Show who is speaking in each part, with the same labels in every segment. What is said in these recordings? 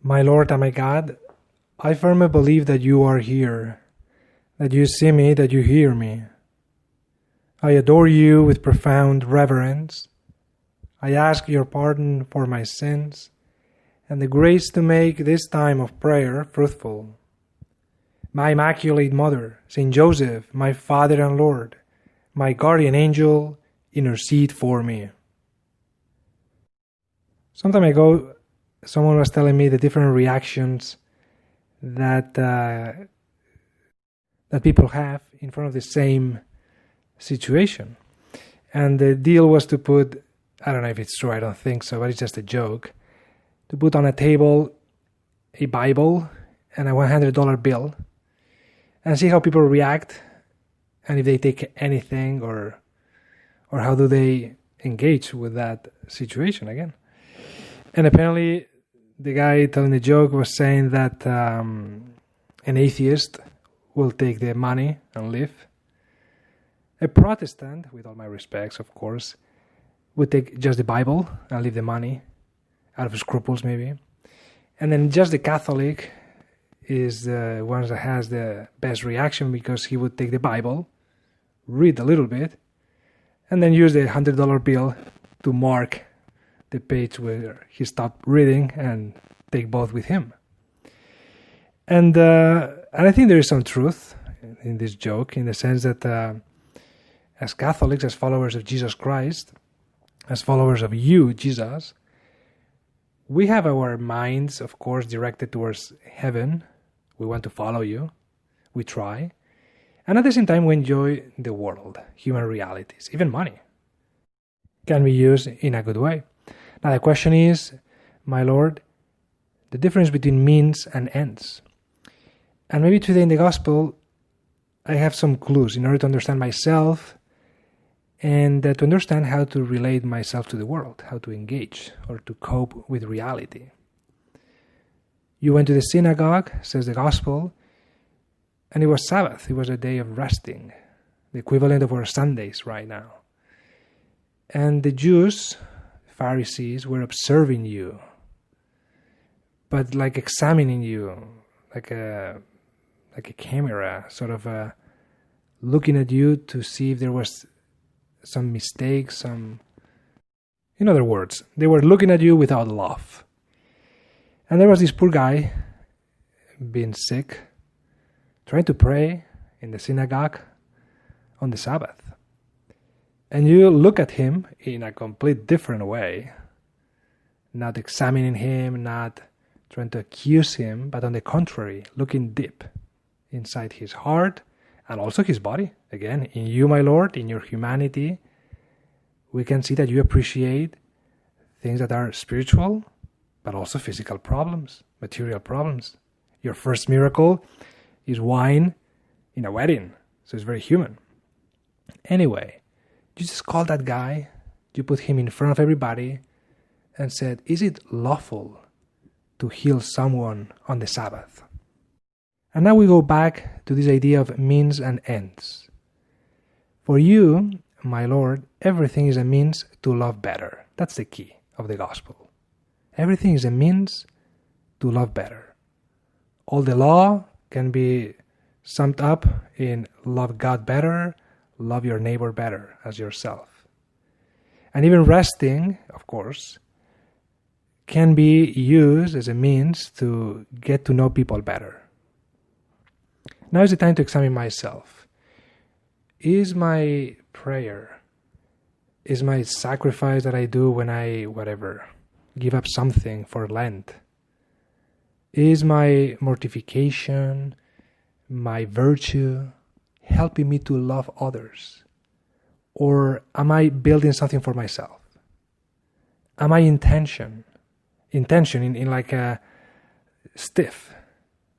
Speaker 1: My Lord and my God, I firmly believe that you are here, that you see me, that you hear me. I adore you with profound reverence. I ask your pardon for my sins and the grace to make this time of prayer fruitful. My Immaculate Mother, Saint Joseph, my Father and Lord, my guardian angel, intercede for me. Some time ago, someone was telling me the different reactions that people have in front of the same situation. And the deal was to put, I don't know if it's true, I don't think so, but it's just a joke, to put on a table a Bible and a $100 bill and see how people react and if they take anything or how do they engage with that situation again. And apparently the guy telling the joke was saying that an atheist will take the money and leave. A Protestant, with all my respects of course, would take just the Bible and leave the money, out of scruples maybe. And then just the Catholic is the one that has the best reaction because he would take the Bible, read a little bit, and then use the $100 bill to mark the page where he stopped reading and take both with him. And I think there is some truth in this joke, in the sense that as Catholics, as followers of Jesus Christ, as followers of you, Jesus, we have our minds, of course, directed towards heaven. We want to follow you. We try. And at the same time, we enjoy the world, human realities, even money can be used in a good way. Now the question is, my Lord, the difference between means and ends. And maybe today in the Gospel, I have some clues in order to understand myself and to understand how to relate myself to the world, how to engage or to cope with reality. You went to the synagogue, says the Gospel, and it was Sabbath. It was a day of resting, the equivalent of our Sundays right now. And the Jews, Pharisees, were observing you, but like examining you, like a camera, sort of looking at you to see if there was some mistake, in other words, they were looking at you without love. And there was this poor guy, being sick, trying to pray in the synagogue on the Sabbath. And you look at him in a complete different way, not examining him, not trying to accuse him, but on the contrary, looking deep inside his heart and also his body. Again, in you, my Lord, in your humanity, we can see that you appreciate things that are spiritual, but also physical problems, material problems. Your first miracle is wine in a wedding, so it's very human. Anyway, you just called that guy, you put him in front of everybody and said, is it lawful to heal someone on the Sabbath? And now we go back to this idea of means and ends. For you, my Lord, everything is a means to love better. That's the key of the Gospel. Everything is a means to love better. All the law can be summed up in love God better, love your neighbor better as yourself. And even resting, of course, can be used as a means to get to know people better. Now is the time to examine myself. Is my prayer, is my sacrifice that I do when I, give up something for Lent, is my mortification, my virtue, helping me to love others? Or am I building something for myself? Am I intention in like a stiff,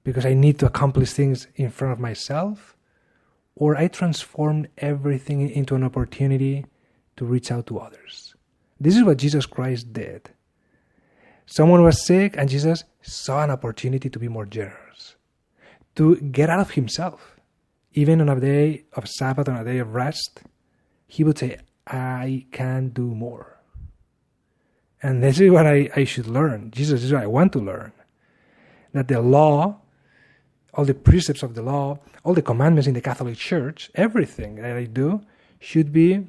Speaker 1: because I need to accomplish things in front of myself? Or I transform everything into an opportunity to reach out to others? This is what Jesus Christ did. Someone was sick and Jesus saw an opportunity to be more generous, to get out of himself. Even on a day of Sabbath, on a day of rest, he would say, I can do more. And this is what I should learn. Jesus is what I want to learn. that the law, all the precepts of the law, all the commandments in the Catholic Church, everything that I do should be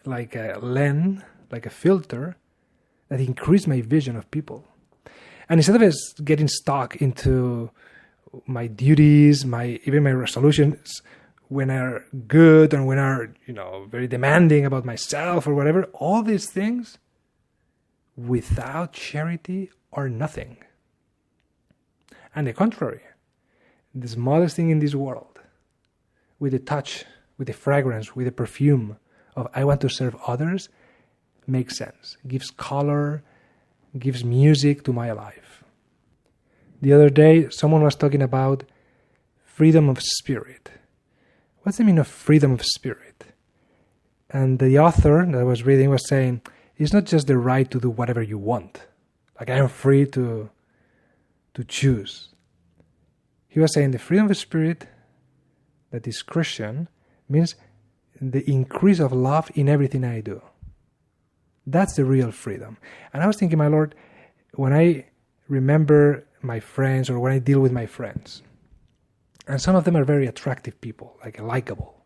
Speaker 1: like a lens, like a filter that increase my vision of people. And instead of getting stuck into my duties, even my resolutions, when are good and when are, very demanding about myself or whatever, all these things without charity are nothing. And the contrary, the smallest thing in this world, with the touch, with the fragrance, with the perfume of I want to serve others, makes sense, gives color, gives music to my life. The other day, someone was talking about freedom of spirit. What's the meaning of freedom of spirit? And the author that I was reading was saying, it's not just the right to do whatever you want. Like I am free to choose. He was saying the freedom of spirit that is Christian means the increase of love in everything I do. That's the real freedom. And I was thinking, my Lord, when I remember my friends or when I deal with my friends, and some of them are very attractive people, like likable,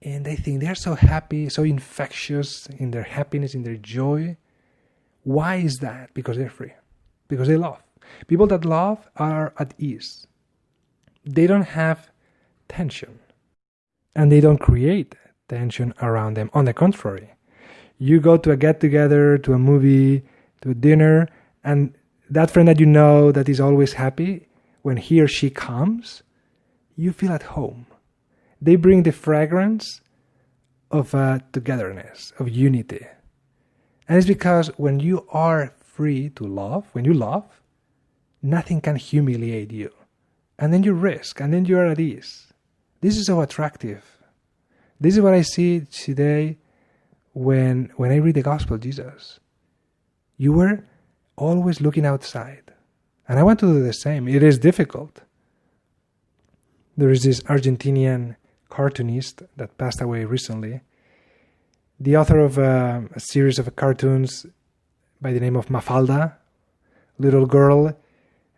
Speaker 1: and I think they're so happy, so infectious in their happiness, in their joy. Why is that? Because they're free. Because they love. People that love are at ease. They don't have tension. And they don't create tension around them. On the contrary, you go to a get-together, to a movie, to a dinner, and that friend that you know that is always happy, when he or she comes, you feel at home. They bring the fragrance of togetherness, of unity. And it's because when you are free to love, when you love, nothing can humiliate you. And then you risk, and then you are at ease. This is so attractive. This is what I see today when I read the Gospel of Jesus. You were always looking outside. And I want to do the same. It is difficult. There is this Argentinian cartoonist that passed away recently, the author of a series of cartoons by the name of Mafalda, little girl,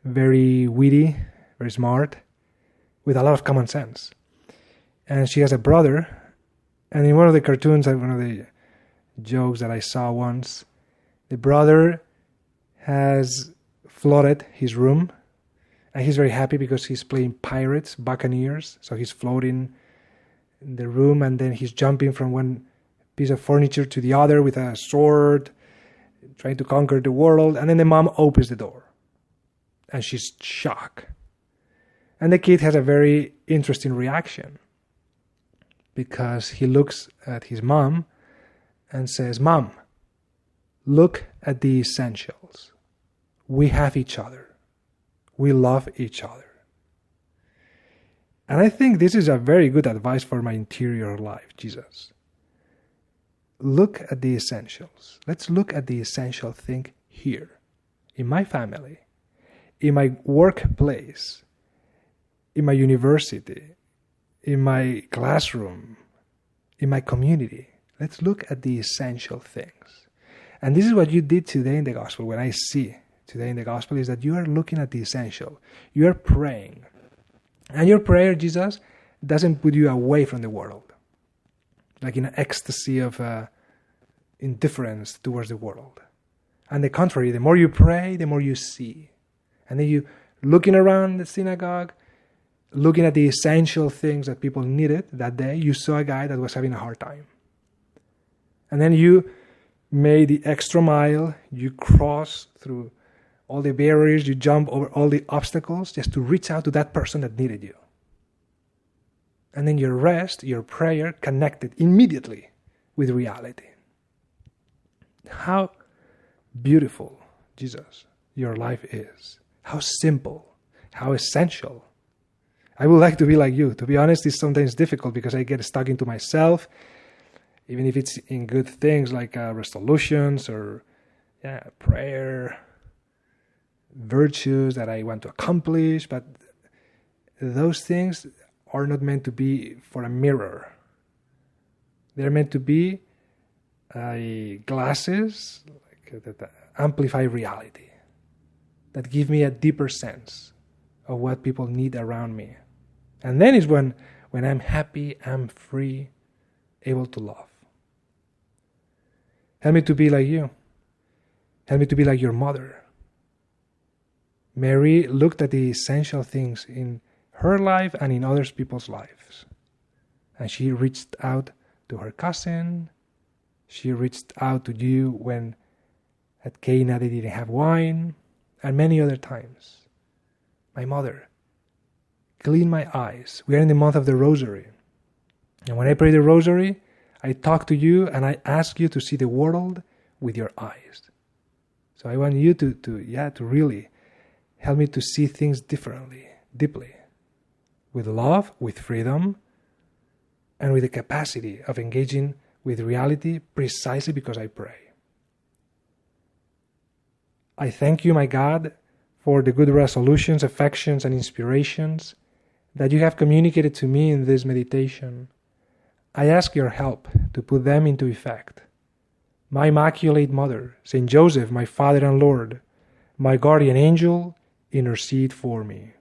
Speaker 1: very witty, very smart, with a lot of common sense. And she has a brother, and in one of the cartoons, one of the jokes that I saw once, the brother has flooded his room, and he's very happy because he's playing pirates, buccaneers, so he's floating in the room, and then he's jumping from one piece of furniture to the other with a sword, trying to conquer the world, and then the mom opens the door, and she's shocked. And the kid has a very interesting reaction, because he looks at his mom and says, "Mom, look at the essentials. We have each other. We love each other." And I think this is a very good advice for my interior life, Jesus. Look at the essentials. Let's look at the essential thing here, in my family, in my workplace, in my university, in my classroom, in my community. Let's look at the essential things. And this is what you did today in the gospel. What I see today in the gospel is that you are looking at the essential. You are praying. And your prayer, Jesus, doesn't put you away from the world, like in an ecstasy of indifference towards the world. On the contrary, the more you pray, the more you see. And then you looking around the synagogue, looking at the essential things that people needed that day, you saw a guy that was having a hard time. And then you made the extra mile, you crossed through all the barriers, you jump over all the obstacles just to reach out to that person that needed you. And then your rest, your prayer connected immediately with reality. How beautiful, Jesus, your life is. How simple, how essential. I would like to be like you. To be honest, it's sometimes difficult because I get stuck into myself, even if it's in good things like resolutions or prayer, virtues that I want to accomplish. But those things are not meant to be for a mirror. They're meant to be glasses that amplify reality. that give me a deeper sense of what people need around me. And then is when I'm happy, I'm free, able to love. Help me to be like you. Help me to be like your mother. Mary looked at the essential things in her life and in other people's lives. And she reached out to her cousin. She reached out to you when at Cana they didn't have wine, and many other times. My mother, clean my eyes. We are in the month of the Rosary. And when I pray the Rosary, I talk to you and I ask you to see the world with your eyes. So I want you to really help me to see things differently, deeply, with love, with freedom, and with the capacity of engaging with reality precisely because I pray. I thank you, my God, for the good resolutions, affections, and inspirations that you have communicated to me in this meditation. I ask your help to put them into effect. My Immaculate Mother, Saint Joseph, my Father and Lord, my guardian angel, intercede for me.